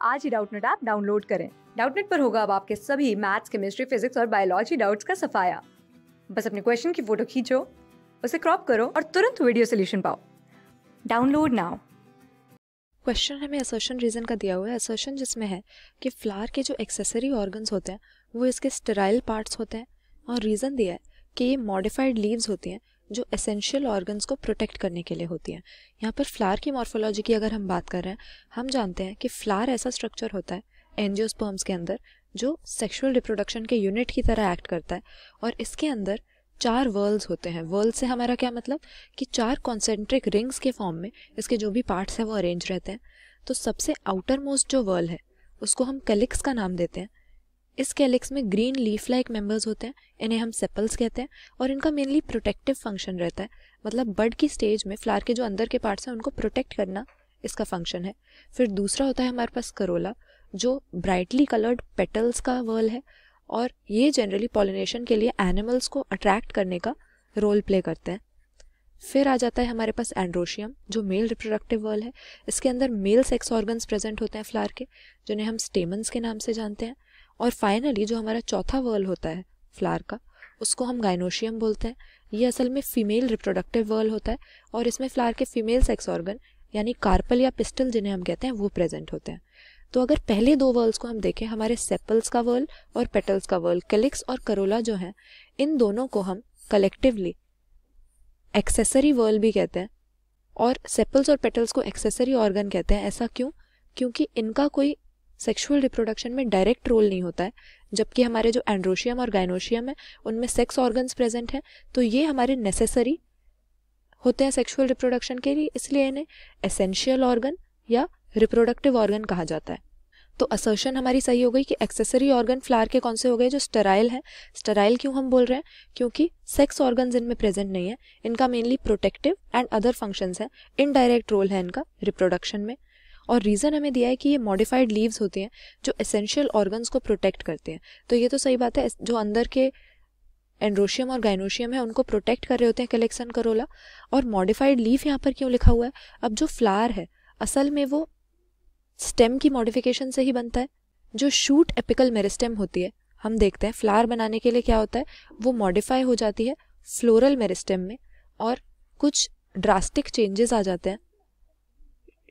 आज ही Doubtnut app download करें। Doubtnut पर होगा अब आपके सभी मैथ्स, केमिस्ट्री, फिजिक्स और बायोलॉजी डाउट्स का सफाया। बस अपने क्वेश्चन की फोटो खींचो, उसे क्रॉप करो और तुरंत वीडियो सोल्यूशन पाओ। Download now. क्वेश्चन हमें असर्शन रीजन का दिया हुआ है। असर्शन जिसमें है कि फ्लावर के जो एक्सेसरी ऑर्गन्स होते हैं वो इसके स्टेराइल पार्ट्स होते हैं, और रीज़न दिया है कि ये मॉडिफाइड लीव्स होती हैं जो एसेंशियल ऑर्गन्स को प्रोटेक्ट करने के लिए होती हैं। यहाँ पर फ्लावर की मॉर्फोलॉजी की अगर हम बात कर रहे हैं, हम जानते हैं कि फ्लावर ऐसा स्ट्रक्चर होता है एंजियोस्पर्म्स के अंदर जो सेक्सुअल रिप्रोडक्शन के यूनिट की तरह एक्ट करता है, और इसके अंदर 4 वर्ल्स होते हैं। वर्ल से हमारा क्या मतलब कि 4 कॉन्सेंट्रिक रिंग्स के फॉर्म में इसके जो भी पार्ट्स हैं वो अरेंज रहते हैं। तो सबसे आउटर मोस्ट जो वर्ल है उसको हम कैलिक्स का नाम देते हैं। इस कैलिक्स में ग्रीन लीफ लाइक मेंबर्स होते हैं, इन्हें हम सेपल्स कहते हैं, और इनका मेनली प्रोटेक्टिव फंक्शन रहता है। मतलब बड की स्टेज में फ्लावर के जो अंदर के पार्ट्स हैं उनको प्रोटेक्ट करना इसका फंक्शन है। फिर दूसरा होता है हमारे पास करोला, जो ब्राइटली कलर्ड पेटल्स का वर्ल है, और ये जनरली पॉलिनेशन के लिए एनिमल्स को अट्रैक्ट करने का रोल प्ले करते हैं। फिर आ जाता है हमारे पास एंड्रोशियम, जो मेल रिप्रोडक्टिव वर्ल है। इसके अंदर मेल सेक्स ऑर्गन्स प्रेजेंट होते हैं फ्लावर के, जिन्हें हम स्टेमन्स के नाम से जानते हैं। और फाइनली जो हमारा चौथा वर्ल होता है फ्लावर का, उसको हम गाइनोशियम बोलते हैं। ये असल में फीमेल रिप्रोडक्टिव वर्ल होता है, और इसमें फ्लावर के फीमेल सेक्स ऑर्गन यानी कार्पल या पिस्टल जिन्हें हम कहते हैं वो प्रेजेंट होते हैं। तो अगर पहले 2 वर्ल्स को हम देखें, हमारे सेपल्स का वर्ल और पेटल्स का वर्ल, कैलिक्स और करोला जो हैं, इन दोनों को हम कलेक्टिवली एक्सेसरी वर्ल भी कहते हैं, और सेपल्स और पेटल्स को एक्सेसरी ऑर्गन कहते हैं। ऐसा क्यों? क्योंकि इनका कोई सेक्सुअल रिप्रोडक्शन में डायरेक्ट रोल नहीं होता है, जबकि हमारे जो एंड्रोशियम और गाइनोशियम है उनमें सेक्स ऑर्गन्स प्रेजेंट हैं। तो ये हमारे नेसेसरी होते हैं सेक्सुअल रिप्रोडक्शन के लिए, इसलिए इन्हें एसेंशियल ऑर्गन या रिप्रोडक्टिव ऑर्गन कहा जाता है। तो असर्शन हमारी सही हो गई कि एक्सेसरी ऑर्गन फ्लावर के कौन से हो गए, जो स्टेराइल है। स्टेराइल क्यों हम बोल रहे हैं? क्योंकि सेक्स ऑर्गन्स इनमें प्रेजेंट नहीं है, इनका mainly protective and other functions हैं, इनडायरेक्ट रोल है इनका रिप्रोडक्शन में। और रीज़न हमें दिया है कि ये मॉडिफाइड लीव्स होती हैं जो एसेंशियल ऑर्गन्स को प्रोटेक्ट करते हैं। तो ये तो सही बात है, जो अंदर के एंड्रोशियम और गाइनोशियम है उनको प्रोटेक्ट कर रहे होते हैं कैलिक्स एंड करोला। और मॉडिफाइड लीफ यहाँ पर क्यों लिखा हुआ है? अब जो फ्लावर है असल में वो स्टेम की मॉडिफिकेशन से ही बनता है। जो शूट एपिकल मेरिस्टेम होती है, हम देखते हैं फ्लावर बनाने के लिए क्या होता है, वो मॉडिफाई हो जाती है फ्लोरल मेरिस्टेम में, और कुछ ड्रास्टिक चेंजेस आ जाते हैं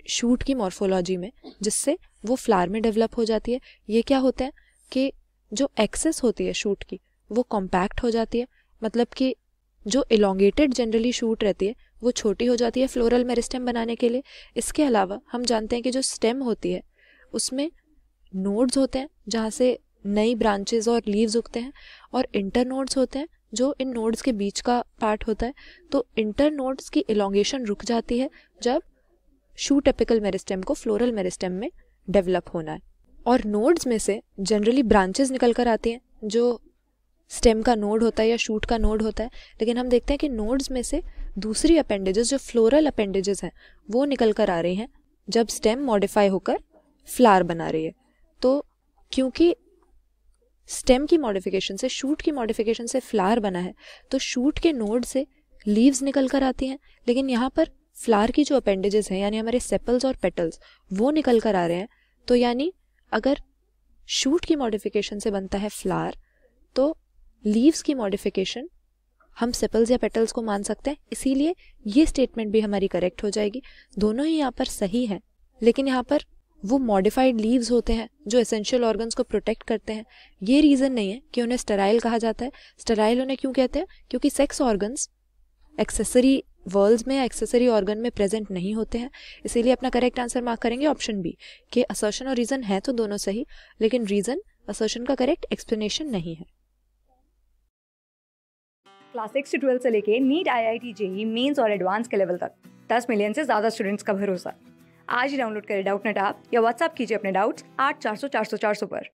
शूट की मॉर्फोलॉजी में, जिससे वो फ्लावर में डेवलप हो जाती है। ये क्या होता है कि जो एक्सेस होती है शूट की वो कॉम्पैक्ट हो जाती है, मतलब कि जो इलोंगेटेड जनरली शूट रहती है वो छोटी हो जाती है फ्लोरल मेरिस्टेम बनाने के लिए। इसके अलावा हम जानते हैं कि जो स्टेम होती है उसमें नोड्स होते हैं जहाँ से नई ब्रांचेस और लीव्स उगते हैं, और इंटर नोड्स होते हैं जो इन नोड्स के बीच का पार्ट होता है। तो इंटर नोड्स की इलोंगेशन रुक जाती है जब शूट एपिकल मेरिस्टेम को फ्लोरल मेरिस्टेम में डेवलप होना है, और नोड्स में से जनरली ब्रांचेस निकल कर आती हैं जो स्टेम का नोड होता है या शूट का नोड होता है। लेकिन हम देखते हैं कि नोड्स में से दूसरी अपेंडेजेस जो फ्लोरल अपेंडेजेस हैं वो निकल कर आ रही हैं जब स्टेम मॉडिफाई होकर फ्लावर बना रही है। तो क्योंकि स्टेम की मॉडिफिकेशन से, शूट की मॉडिफिकेशन से फ्लावर बना है, तो शूट के नोड से लीव्स निकल कर आती हैं। लेकिन यहाँ पर फ्लावर की जो अपेंडेजेस हैं यानी हमारे सेपल्स और पेटल्स वो निकल कर आ रहे हैं। तो यानी अगर शूट की मॉडिफिकेशन से बनता है फ्लावर, तो लीव्स की मॉडिफिकेशन हम सेपल्स या पेटल्स को मान सकते हैं। इसीलिए ये स्टेटमेंट भी हमारी करेक्ट हो जाएगी। दोनों ही यहाँ पर सही हैं, लेकिन यहाँ पर वो मॉडिफाइड लीव्स होते हैं जो एसेंशियल ऑर्गन्स को प्रोटेक्ट करते हैं। ये रीज़न नहीं है कि उन्हें स्टेराइल कहा जाता है। स्टेराइल उन्हें क्यों कहते हैं? क्योंकि सेक्स ऑर्गन्स एक्सेसरी वर्ल्स में या एक्सेसरी ऑर्गन में प्रेजेंट नहीं होते हैं। इसीलिए अपना करेक्ट आंसर मार्क करेंगे ऑप्शन बी, कि असर्शन और रीज़न है तो दोनों सही, लेकिन रीज़न असर्शन का करेक्ट एक्सप्लेनेशन नहीं है। क्लास 6 से 12 से लेके नीट, IIT, JEE मेंस और एडवांस के लेवल तक 10 मिलियन से ज़्यादा स्टूडेंट्स का भरोसा। आज ही डाउनलोड करें डाउटनेट ऐप या व्हाट्सएप कीजिए अपने डाउट्स 8400 400 400 पर।